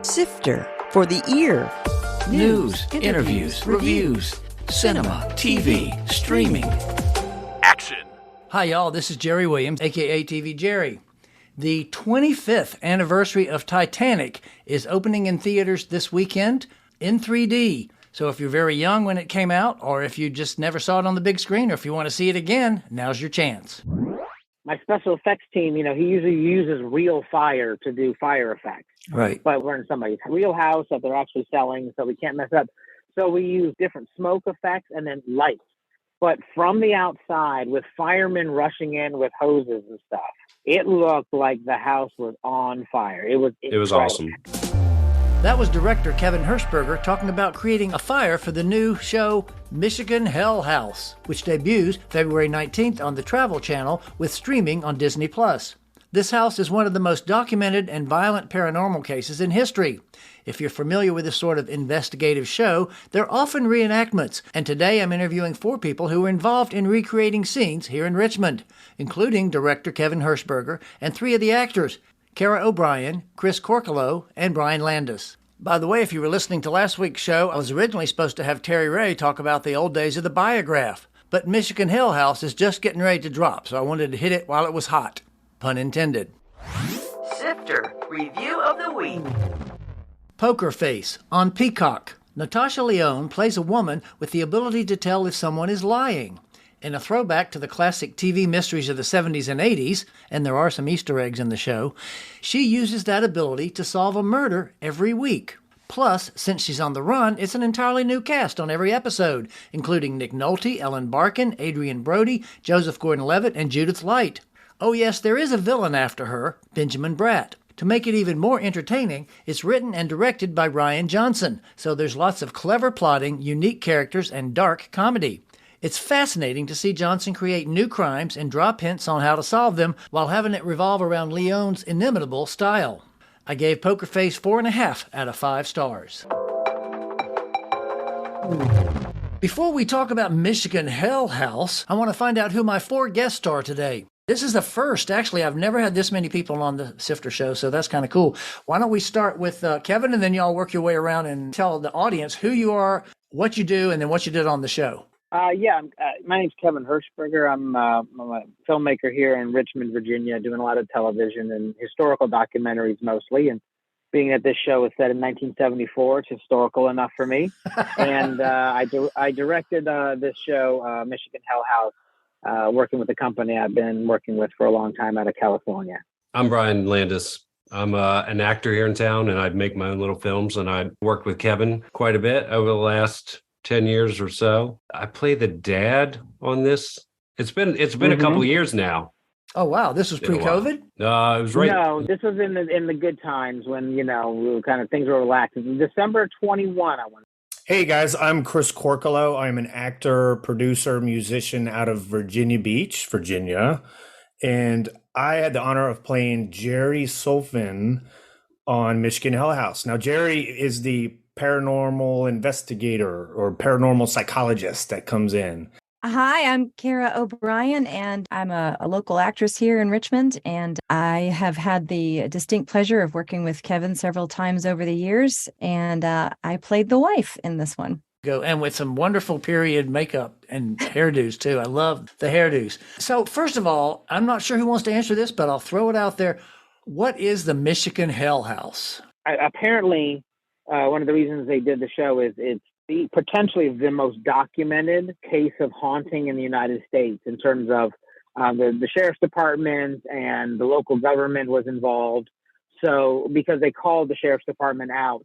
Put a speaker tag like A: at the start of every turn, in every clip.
A: Sifter for the ear.
B: News, interviews, reviews, cinema, TV, streaming. Action. Hi, y'all. This is Jerry Williams, a.k.a. TV Jerry. The 25th anniversary of Titanic is opening in theaters this weekend in 3D. So if you're very young when it came out, or if you just never saw it on the big screen, or if you want to see it again, now's your chance.
C: My special effects team, he usually uses real fire to do fire effects.
B: Right.
C: But we're in somebody's real house that they're actually selling, so we can't mess up. So we use different smoke effects and then lights. But from the outside, with firemen rushing in with hoses and stuff, it looked like the house was on fire. It was
D: awesome.
B: That was director Kevin Hershberger talking about creating a fire for the new show Michigan Hell House, which debuts February 19th on the Travel Channel with streaming on Disney+. This house is one of the most documented and violent paranormal cases in history. If you're familiar with this sort of investigative show, they're often reenactments, and today I'm interviewing 4 people who were involved in recreating scenes here in Richmond, including director Kevin Hershberger and 3 of the actors, Kara O'Brien, Chris Corcolo, and Brian Landis. By the way, if you were listening to last week's show, I was originally supposed to have Terry Ray talk about the old days of the Biograph, but Michigan Hell House is just getting ready to drop, so I wanted to hit it while it was hot. Pun intended.
A: Sifter Review of the Week.
B: Poker Face on Peacock. Natasha Lyonne plays a woman with the ability to tell if someone is lying. In a throwback to the classic TV mysteries of the 70s and 80s, and there are some Easter eggs in the show, she uses that ability to solve a murder every week. Plus, since she's on the run, it's an entirely new cast on every episode, including Nick Nolte, Ellen Barkin, Adrian Brody, Joseph Gordon-Levitt, and Judith Light. Oh yes, there is a villain after her, Benjamin Bratt. To make it even more entertaining, it's written and directed by Rian Johnson, so there's lots of clever plotting, unique characters, and dark comedy. It's fascinating to see Johnson create new crimes and drop hints on how to solve them while having it revolve around Lyonne's inimitable style. I gave Poker Face 4.5 out of 5 stars. Before we talk about Michigan Hell House, I want to find out who my 4 guests are today. This is the first. Actually, I've never had this many people on the Sifter show, so that's kind of cool. Why don't we start with Kevin, and then y'all work your way around and tell the audience who you are, what you do, and then what you did on the show.
C: My name's Kevin Hershberger. I'm a filmmaker here in Richmond, Virginia, doing a lot of television and historical documentaries mostly. And being that this show was set in 1974, it's historical enough for me. And I directed this show, Michigan Hell House, working with a company I've been working with for a long time out of California.
D: I'm Brian Landis. I'm an actor here in town, and I make my own little films, and I worked with Kevin quite a bit over the last 10 years or so. I play the dad on this. It's been a couple of years now.
B: Oh wow, this was pre-COVID?
D: It was right.
C: No, this was in the good times when we were kind of things were relaxed. In December 21, I went.
E: Hey guys, I'm Chris Corcolo. I'm an actor, producer, musician out of Virginia Beach, Virginia, and I had the honor of playing Jerry Solfin on Michigan Hell House. Now, Jerry is the paranormal investigator or paranormal psychologist that comes in.
F: Hi, I'm Kara O'Brien, and I'm a local actress here in Richmond, and I have had the distinct pleasure of working with Kevin several times over the years, and I played the wife in this one.
B: And with some wonderful period makeup and hairdos, too. I love the hairdos. So, first of all, I'm not sure who wants to answer this, but I'll throw it out there. What is the Michigan Hell House?
C: Apparently, one of the reasons they did the show is it's potentially the most documented case of haunting in the United States in terms of the sheriff's department and the local government was involved. So because they called the sheriff's department out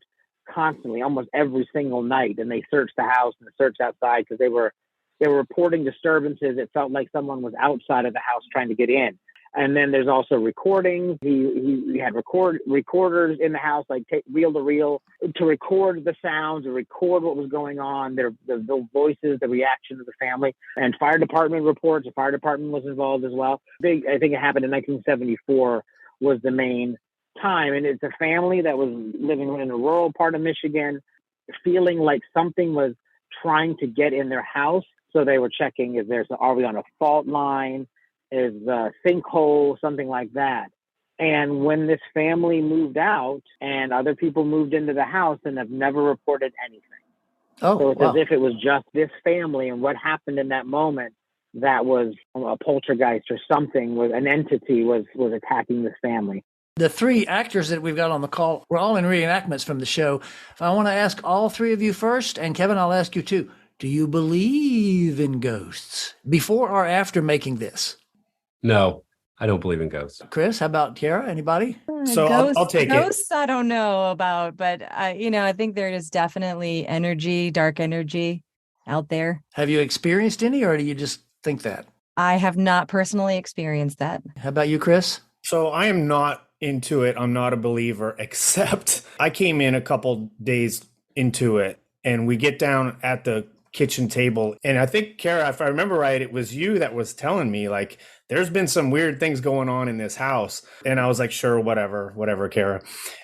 C: constantly, almost every single night, and they searched the house and searched outside because they were reporting disturbances. It felt like someone was outside of the house trying to get in. And then there's also recordings. He had recorders in the house, like reel to reel, to record the sounds, to record what was going on, the voices, the reaction of the family, and fire department reports. The fire department was involved as well. I think it happened in 1974 was the main time. And it's a family that was living in a rural part of Michigan, feeling like something was trying to get in their house. So they were checking, are we on a fault line? Is a sinkhole, something like that. And when this family moved out and other people moved into the house and have never reported anything.
B: Oh,
C: So it's
B: wow.
C: as if it was just this family, and what happened in that moment that was a poltergeist or something, was an entity was attacking this family.
B: The three actors that we've got on the call were all in reenactments from the show. If I want to ask all three of you first, and Kevin, I'll ask you too. Do you believe in ghosts before or after making this?
D: No, I don't believe in ghosts.
B: Chris, how about Kiara? Anybody?
E: So I'll take it.
F: Ghosts, I don't know about, but I think there is definitely energy, dark energy out there.
B: Have you experienced any, or do you just think that?
F: I have not personally experienced that.
B: How about you, Chris?
E: So I am not into it. I'm not a believer, except I came in a couple days into it, and we get down at the kitchen table. And I think, Kara, if I remember right, it was you that was telling me, like, there's been some weird things going on in this house. And I was like, sure, whatever, Kara.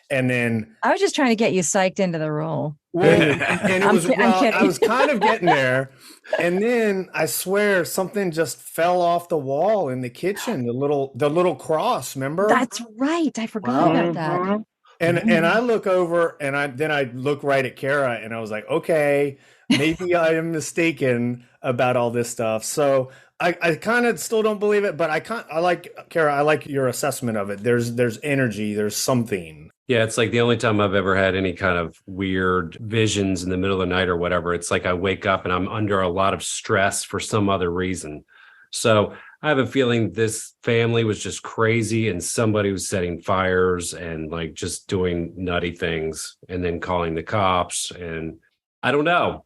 E: And then
F: I was just trying to get you psyched into the role.
E: well, and it was,
F: I'm kidding.
E: I was kind of getting there. And then I swear something just fell off the wall in the kitchen, the little cross, remember?
F: That's right. I forgot about that.
E: And I look over and I look right at Kara and I was like, okay, maybe I am mistaken about all this stuff. So I kind of still don't believe it, but I like Kara, I like your assessment of it. There's energy, there's something.
D: Yeah, it's like the only time I've ever had any kind of weird visions in the middle of the night or whatever. It's like I wake up and I'm under a lot of stress for some other reason. So I have a feeling this family was just crazy and somebody was setting fires and like just doing nutty things and then calling the cops. And I don't know.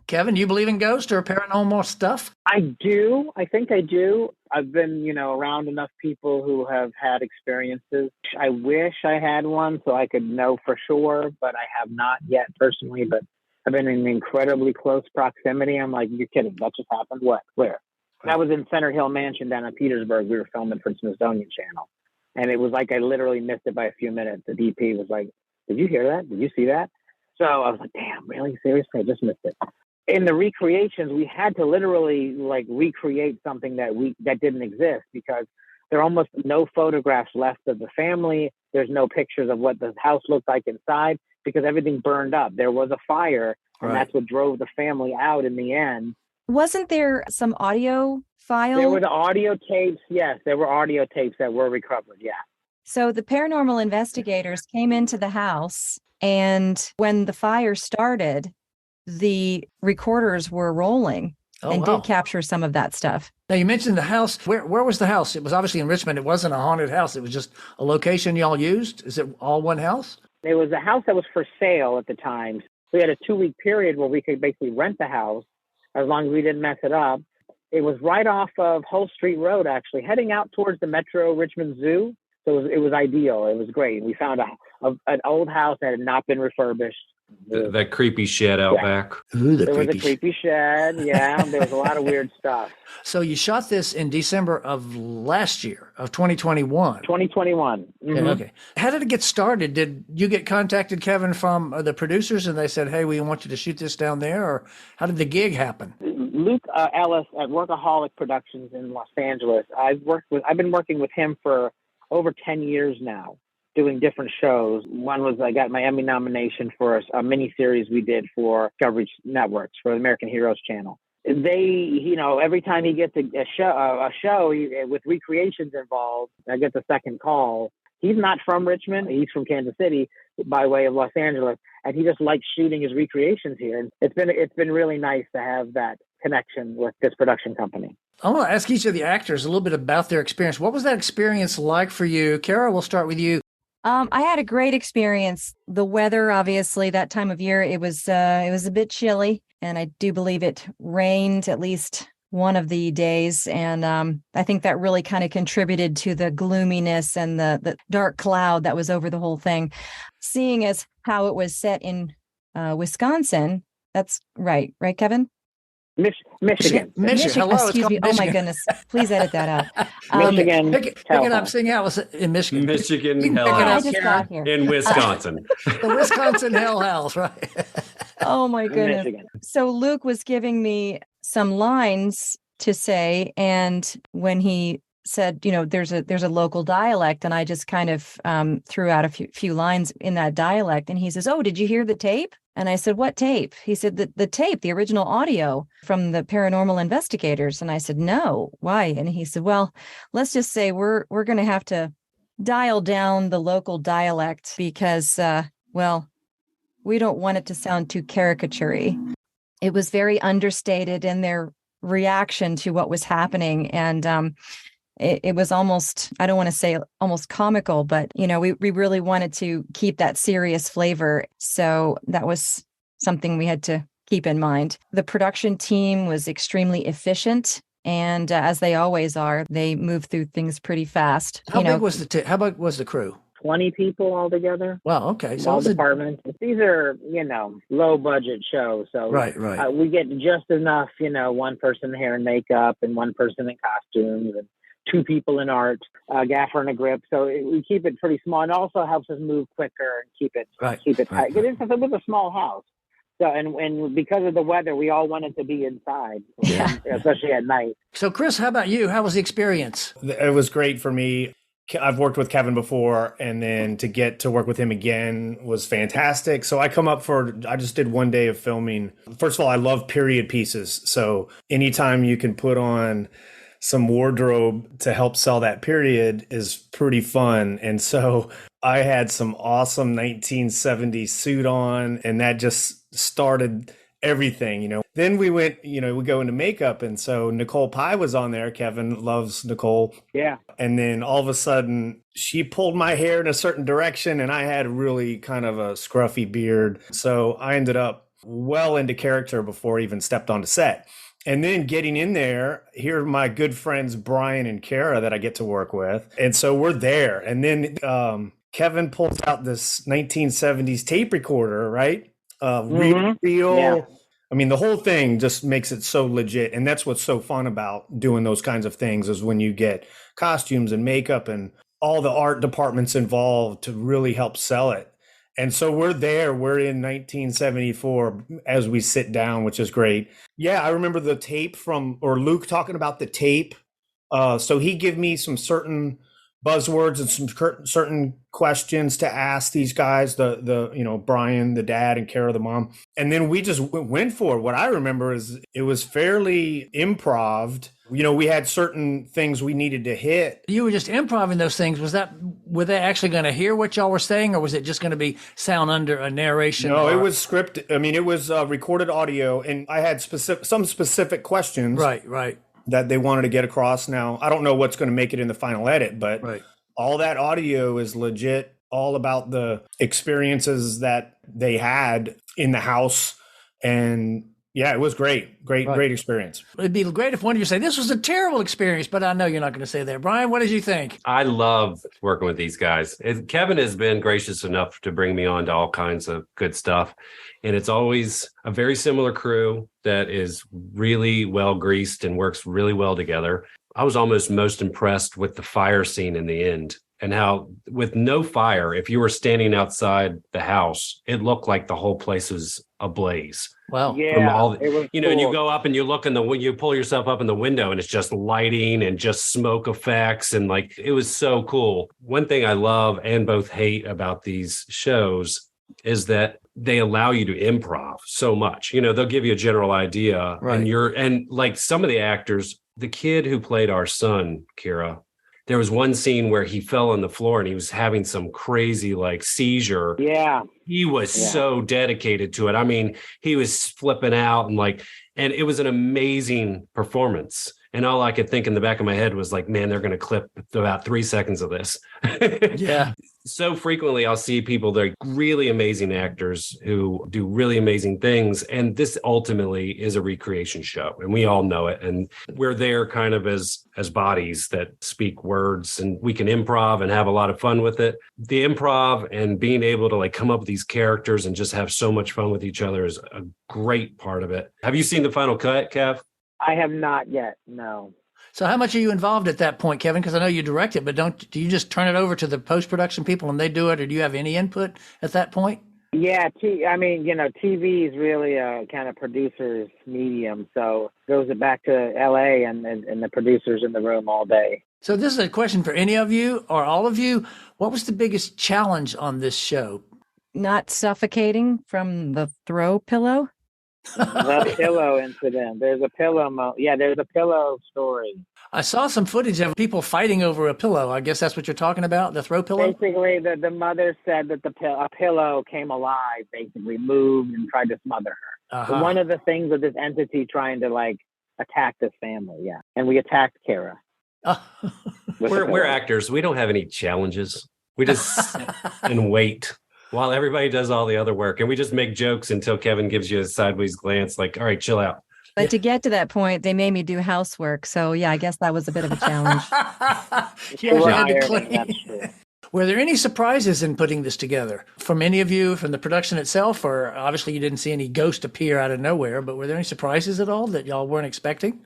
B: Kevin, you believe in ghosts or paranormal stuff?
C: I do. I think I do. I've been, around enough people who have had experiences. I wish I had one so I could know for sure, but I have not yet personally. But I've been in incredibly close proximity. I'm like, you're kidding. That just happened? What? Where? That was in Center Hill Mansion down in Petersburg. We were filming for Smithsonian Channel. And it was like I literally missed it by a few minutes. The DP was like, did you hear that? Did you see that? So I was like, damn, really? Seriously? I just missed it. In the recreations, we had to literally like recreate something that didn't exist because there are almost no photographs left of the family. There's no pictures of what the house looked like inside because everything burned up. There was a fire, and that's what drove the family out in the end.
F: Wasn't there some audio file?
C: There were the audio tapes. Yes, there were audio tapes that were recovered. Yeah.
F: So the paranormal investigators came into the house, and when the fire started, the recorders were rolling and did capture some of that stuff.
B: Now, you mentioned the house. Where was the house? It was obviously in Richmond. It wasn't a haunted house. It was just a location y'all used. Is it all one house?
C: It was a house that was for sale at the time. We had a 2-week period where we could basically rent the house as long as we didn't mess it up. It was right off of Hull Street Road, actually, heading out towards the Metro Richmond Zoo. So it was ideal. It was great. We found an old house that had not been refurbished.
D: That creepy shed out back.
B: Ooh,
C: there was a creepy shed. Yeah, there was a lot of weird stuff.
B: So you shot this in December of last year, of 2021.
C: 2021. Mm-hmm.
B: Okay. How did it get started? Did you get contacted, Kevin, from the producers and they said, hey, we want you to shoot this down there? Or how did the gig happen?
C: Luke Ellis at Workaholic Productions in Los Angeles. I've been working with him for over 10 years now, doing different shows. One was I got my Emmy nomination for a miniseries we did for Discovery Networks for the American Heroes Channel. They, every time he gets a show with recreations involved, I get the second call. He's not from Richmond. He's from Kansas City by way of Los Angeles. And he just likes shooting his recreations here. And it's been really nice to have that connection with this production company.
B: I want to ask each of the actors a little bit about their experience. What was that experience like for you? Kara, we'll start with you.
F: I had a great experience. The weather, obviously, that time of year, it was a bit chilly, and I do believe it rained at least one of the days. And I think that really kind of contributed to the gloominess and the dark cloud that was over the whole thing. Seeing as how it was set in Wisconsin, that's right, Kevin?
C: Michigan.
B: Hello,
F: excuse me. Oh my goodness! Please edit that
C: out. Michigan.
B: Pick it up. Sing out. Was in Michigan.
D: Michigan Hell House.
F: I just got here.
D: In Wisconsin.
B: The Wisconsin Hell House, right?
F: Oh my goodness!
C: Michigan.
F: So Luke was giving me some lines to say, and when he said, there's a local dialect, and I just kind of threw out a few lines in that dialect, and he says, "Oh, did you hear the tape?" And I said, "What tape?" He said, the tape, the original audio from the paranormal investigators. And I said, "No, why?" And he said, "Well, let's just say we're going to have to dial down the local dialect because, well, we don't want it to sound too caricature-y." It was very understated in their reaction to what was happening. And it was almost, I don't want to say almost comical, but, we really wanted to keep that serious flavor. So that was something we had to keep in mind. The production team was extremely efficient. And as they always are, they move through things pretty fast.
B: How big was the crew?
C: 20 people altogether.
B: Wow. Okay. So
C: all departments. These are, low budget shows. So
B: right.
C: We get just enough, one person in hair and makeup and one person in costumes and two people in art, a gaffer and a grip. So we keep it pretty small, and also helps us move quicker and keep it tight. It was a small house. So, and because of the weather, we all wanted to be inside, especially at night.
B: So Chris, how about you? How was the experience?
E: It was great for me. I've worked with Kevin before, and then to get to work with him again was fantastic. So I just did one day of filming. First of all, I love period pieces. So anytime you can put on some wardrobe to help sell that period is pretty fun. And so I had some awesome 1970s suit on, and that just started everything. Then we went, we go into makeup. And so Nicole Pye was on there. Kevin loves Nicole.
C: Yeah.
E: And then all of a sudden she pulled my hair in a certain direction, and I had really kind of a scruffy beard. So I ended up well into character before I even stepped onto set. And then getting in there, here are my good friends, Brian and Kara, that I get to work with. And so we're there. And then Kevin pulls out this 1970s tape recorder, right? Real. Yeah. I mean, the whole thing just makes it so legit. And that's what's so fun about doing those kinds of things, is when you get costumes and makeup and all the art departments involved to really help sell it. And so we're there. We're in 1974 as we sit down, which is great. Yeah, I remember the tape Luke talking about the tape. So he gave me some certain buzzwords and some certain questions to ask these guys, the Brian, the dad, and Kara, the mom. And then we just went for it. What I remember is it was fairly improv. We had certain things we needed to hit.
B: You were just improvising those things. Were they actually going to hear what y'all were saying, or was it just going to be sound under a narration?
E: No, it was scripted. I mean, it was recorded audio, and I had some specific questions.
B: Right.
E: That they wanted to get across. Now, I don't know what's going to make it in the final edit, but all that audio is legit, all about the experiences that they had in the house. And yeah, it was great experience.
B: It'd be great if one of you say, "This was a terrible experience," but I know you're not going to say that. Brian, what did you think?
D: I love working with these guys. Kevin has been gracious enough to bring me on to all kinds of good stuff. And it's always a very similar crew that is really well greased and works really well together. I was almost most impressed with the fire scene in the end, and how with no fire, if you were standing outside the house, it looked like the whole place was ablaze.
B: Wow.
C: Yeah.
D: From all
C: it was
D: cool. And you go up and you look you pull yourself up in the window, and it's just lighting and just smoke effects. And it was so cool. One thing I love and both hate about these shows is that they allow you to improv so much. They'll give you a general idea,
B: right.
D: And like some of the actors, the kid who played our son, Kira, there was one scene where he fell on the floor and he was having some crazy seizure.
C: Yeah.
D: He was so dedicated to it. I mean, he was flipping out and it was an amazing performance. And all I could think in the back of my head was man, they're going to clip about 3 seconds of this.
B: Yeah.
D: So frequently I'll see people, they're really amazing actors who do really amazing things. And this ultimately is a recreation show. And we all know it. And we're there kind of as bodies that speak words, and we can improv and have a lot of fun with it. The improv and being able to come up with these characters and just have so much fun with each other is a great part of it. Have you seen the final cut, Kev?
C: I have not yet, no.
B: So how much are you involved at that point, Kevin? Because I know you direct it, but do you just turn it over to the post-production people and they do it, or do you have any input at that point?
C: Yeah, TV is really a kind of producer's medium, so it goes back to LA and the producers in the room all day.
B: So this is a question for any of you or all of you. What was the biggest challenge on this show?
F: Not suffocating from the throw pillow.
C: The pillow incident. There's a pillow. There's a pillow story.
B: I saw some footage of people fighting over a pillow. I guess that's what you're talking about, the throw pillow?
C: Basically, the mother said that a pillow came alive, basically moved and tried to smother her.
B: Uh-huh.
C: One of the things of this entity trying to attack this family, yeah. And we attacked Kara.
D: We're actors. We don't have any challenges. We just sit and wait while everybody does all the other work. And we just make jokes until Kevin gives you a sideways glance like, all right, chill out.
F: But to get to that point, they made me do housework. So yeah, I guess that was a bit of a challenge.
B: You actually had to
C: That's
B: clean.
C: true.
B: Were there any surprises in putting this together from any of you, from the production itself? Or obviously you didn't see any ghost appear out of nowhere, but were there any surprises at all that y'all weren't expecting?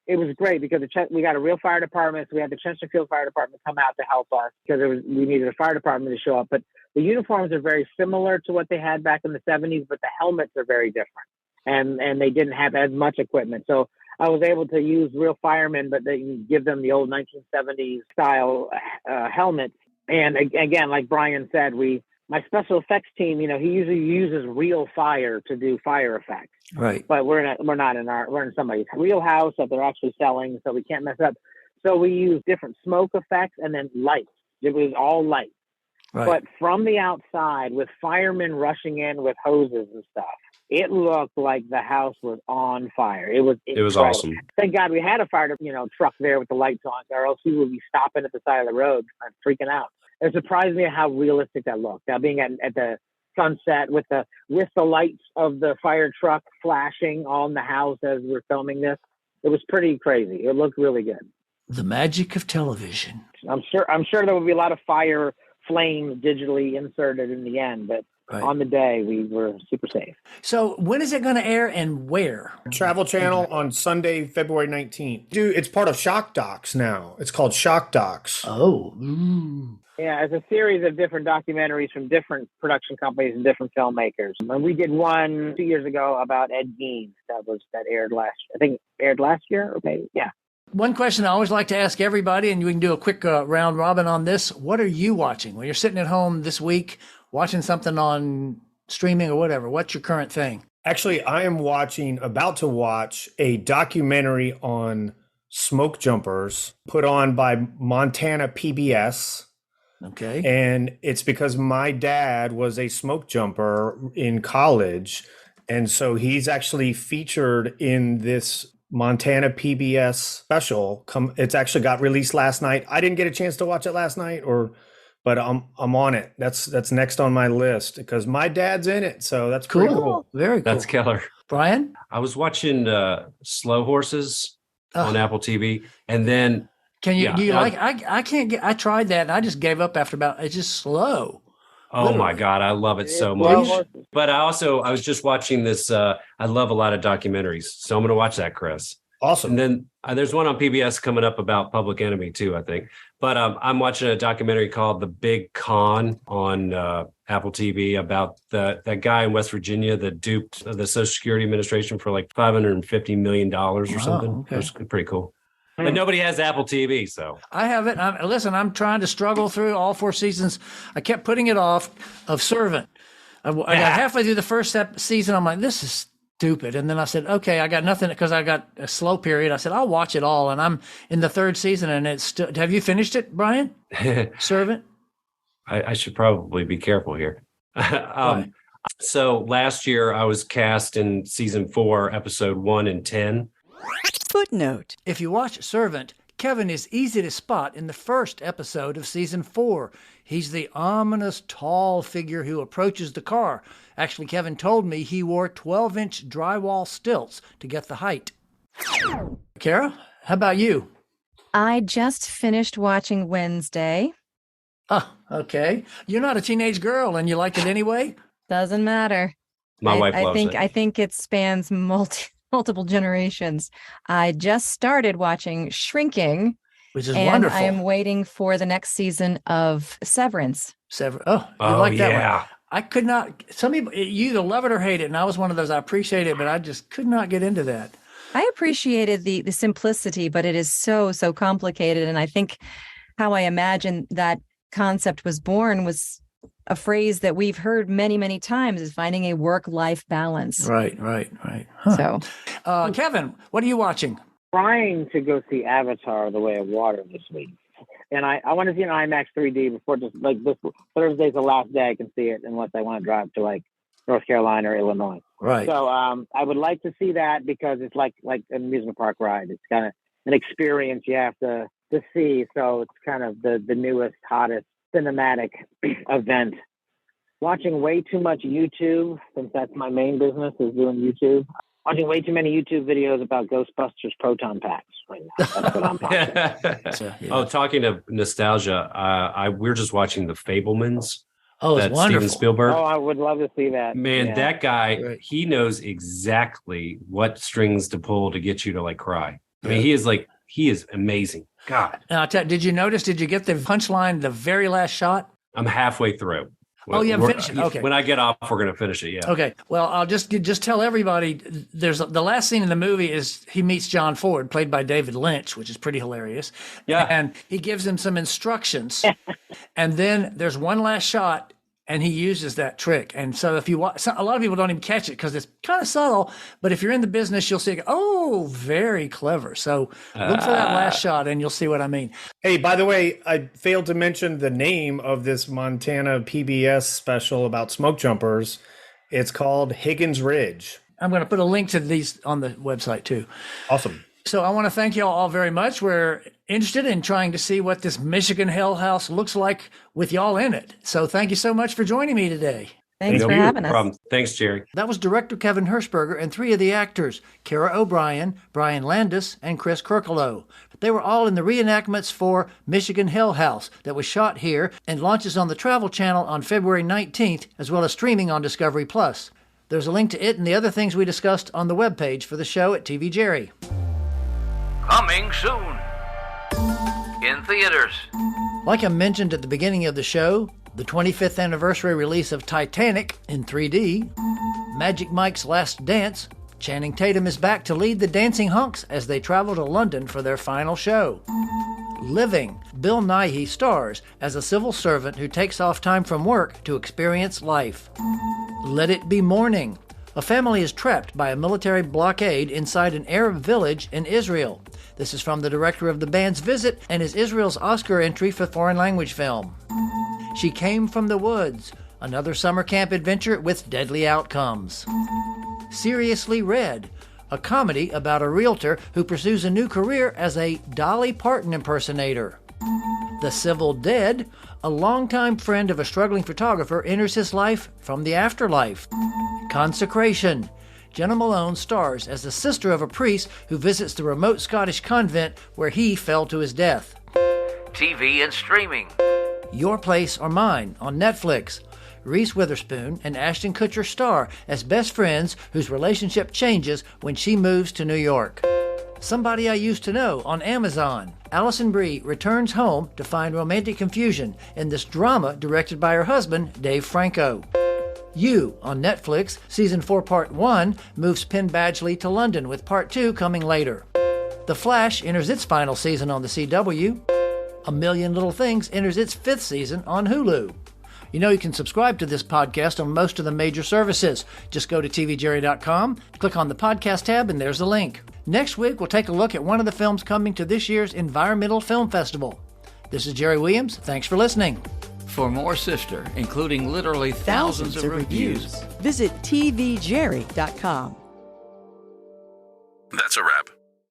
C: It was great because we got a real fire department. So we had the Chesterfield Fire Department come out to help us because we needed a fire department to show up. But the uniforms are very similar to what they had back in the 70s, but the helmets are very different. And they didn't have as much equipment. So I was able to use real firemen, but they give them the old 1970s style helmets. And again, like Brian said, my special effects team, he usually uses real fire to do fire effects.
B: Right.
C: But we're in somebody's real house that they're actually selling, so we can't mess up. So we use different smoke effects and then lights. It was all light.
B: Right.
C: But from the outside, with firemen rushing in with hoses and stuff, it looked like the house was on fire. It was
D: awesome.
C: Thank God we had a fire, truck there with the lights on, or else we would be stopping at the side of the road and freaking out. It surprised me how realistic that looked. Now being at the sunset with the lights of the fire truck flashing on the house as we're filming this, it was pretty crazy. It looked really good.
B: The magic of television.
C: I'm sure there will be a lot of fire flame digitally inserted in the end, but
B: Right.
C: On the day, we were super safe.
B: So when is it going to air and where?
E: Travel Channel on Sunday, February 19th. Dude, it's part of Shock Docs now. It's called Shock Docs.
B: Oh. Ooh.
C: Yeah, it's a series of different documentaries from different production companies and different filmmakers. And we did one 2 years ago about Ed Gein that aired last year. Okay, yeah.
B: One question I always like to ask everybody, and we can do a quick round robin on this. What are you watching? When you're sitting at home this week, watching something on streaming or whatever, what's your current thing?
E: Actually, I am about to watch a documentary on smoke jumpers put on by Montana PBS.
B: Okay.
E: And it's because my dad was a smoke jumper in college. And so he's actually featured in this Montana PBS special. It's actually got released last night. I didn't get a chance to watch it last night, but I'm on it. That's next on my list because my dad's in it. So that's pretty cool.
B: Very cool.
D: That's killer.
B: Brian?
D: I was watching Slow Horses on Apple TV, and then
B: do you like? I can't get. I tried that and I just gave up after it's just slow.
D: Oh
B: Literally.
D: my God, I love it so much. But I was just watching this. I love a lot of documentaries, so I'm going to watch that, Chris.
E: Awesome.
D: And then there's one on PBS coming up about Public Enemy too, I think. But I'm watching a documentary called The Big Con on Apple TV about that guy in West Virginia that duped the Social Security Administration for like $550 million or something.
B: Okay.
D: It was pretty cool. But nobody has Apple TV, so.
B: I have it. I'm trying to struggle through all 4 seasons. I kept putting it off of Servant. I got halfway through the first season. I'm like, this is stupid. And then I said, okay, I got nothing because I got a slow period. I said, I'll watch it all. And I'm in the 3rd season and it's still. Have you finished it, Brian? Servant?
E: I should probably be careful here.
D: So last year I was cast in season 4, episode 1 and 10.
A: Footnote.
B: If you watch Servant, Kevin is easy to spot in the first episode of season 4. He's the ominous, tall figure who approaches the car. Actually, Kevin told me he wore 12-inch drywall stilts to get the height. Kara, how about you?
F: I just finished watching Wednesday.
B: Oh, okay. You're not a teenage girl and you liked it anyway?
F: Doesn't matter.
D: My wife loves it.
F: I think it spans multiple generations. I just started watching Shrinking,
B: Which is
F: and
B: wonderful.
F: I am waiting for the next season of Severance.
B: Oh, you like that
D: yeah.
B: one? I could not. Some people, you either love it or hate it, and I was one of those. I appreciate it, but I just could not get into that.
F: I appreciated the simplicity, but it is so complicated. And I think how I imagine that concept was born was a phrase that we've heard many times, is finding a work-life balance.
B: Right. Huh.
F: So,
B: Kevin, what are you watching?
C: Trying to go see Avatar: The Way of Water this week. And I want to see an IMAX 3D before, just like this Thursday's the last day I can see it, unless I want to drive to like North Carolina or Illinois.
B: Right.
C: So I would like to see that, because it's like an amusement park ride. It's kind of an experience you have to see. So it's kind of the newest, hottest cinematic event. Watching way too much YouTube, since that's my main business, is doing YouTube. Watching way too many YouTube videos about Ghostbusters proton packs right now. That's what I'm watching.
D: Oh, talking of nostalgia, we're just watching The Fabelmans.
B: Oh, it's
D: That's
B: wonderful.
D: Steven Spielberg.
C: Oh, I would love to see that.
D: Man,
C: Yeah.
D: that guy,
B: Right.
D: he knows exactly what strings to pull to get you to like cry. I mean, he is amazing. God,
B: Did you get the punchline, the very last shot?
D: I'm halfway through.
B: Oh, you haven't
D: We're-
B: finished it? Okay.
D: When I get off, we're going to finish it. Yeah.
B: Okay. Well, I'll just tell everybody. There's the last scene in the movie is he meets John Ford, played by David Lynch, which is pretty hilarious.
D: Yeah.
B: And he gives him some instructions, and then there's one last shot, and he uses that trick. And so if you watch, a lot of people don't even catch it because it's kind of subtle. But if you're in the business, you'll see. Oh, very clever. So look for that last shot, and you'll see what I mean.
E: Hey, by the way, I failed to mention the name of this Montana PBS special about smoke jumpers. It's called Higgins Ridge.
B: I'm going to put a link to these on the website too.
E: Awesome.
B: So I want to thank you all very much. We're interested in trying to see what this Michigan Hell House looks like with y'all in it. So thank you so much for joining me today.
F: thanks for having us.
D: Problem. Thanks, Jerry.
B: That was director Kevin Hirschberger and three of the actors, Kara O'Brien, Brian Landis, and Chris Kirklow. They were all in the reenactments for Michigan Hell House that was shot here and launches on the Travel Channel on February 19th, as well as streaming on Discovery+. There's a link to it and the other things we discussed on the webpage for the show at TV Jerry.
G: Coming soon. In theaters.
B: Like I mentioned at the beginning of the show, the 25th anniversary release of Titanic in 3D, Magic Mike's Last Dance, Channing Tatum is back to lead the dancing hunks as they travel to London for their final show. Living, Bill Nighy stars as a civil servant who takes off time from work to experience life. Let It Be Morning. A family is trapped by a military blockade inside an Arab village in Israel. This is from the director of The Band's Visit and is Israel's Oscar entry for foreign language film. She Came from the Woods, another summer camp adventure with deadly outcomes. Seriously Red, a comedy about a realtor who pursues a new career as a Dolly Parton impersonator. The Civil Dead, a longtime friend of a struggling photographer enters his life from the afterlife. Consecration. Jenna Malone stars as the sister of a priest who visits the remote Scottish convent where he fell to his death.
G: TV and streaming.
B: Your Place or Mine on Netflix. Reese Witherspoon and Ashton Kutcher star as best friends whose relationship changes when she moves to New York. Somebody I Used to Know on Amazon. Alison Brie returns home to find romantic confusion in this drama directed by her husband, Dave Franco. You on Netflix, Season 4 Part 1 moves Penn Badgley to London with Part 2 coming later. The Flash enters its final season on the CW. A Million Little Things enters its 5th season on Hulu. You know you can subscribe to this podcast on most of the major services. Just go to tvjerry.com, click on the podcast tab, and there's the link. Next week, we'll take a look at one of the films coming to this year's Environmental Film Festival. This is Jerry Williams. Thanks for listening.
G: For more Sister, including literally thousands of reviews.
A: Visit tvjerry.com.
H: That's a wrap.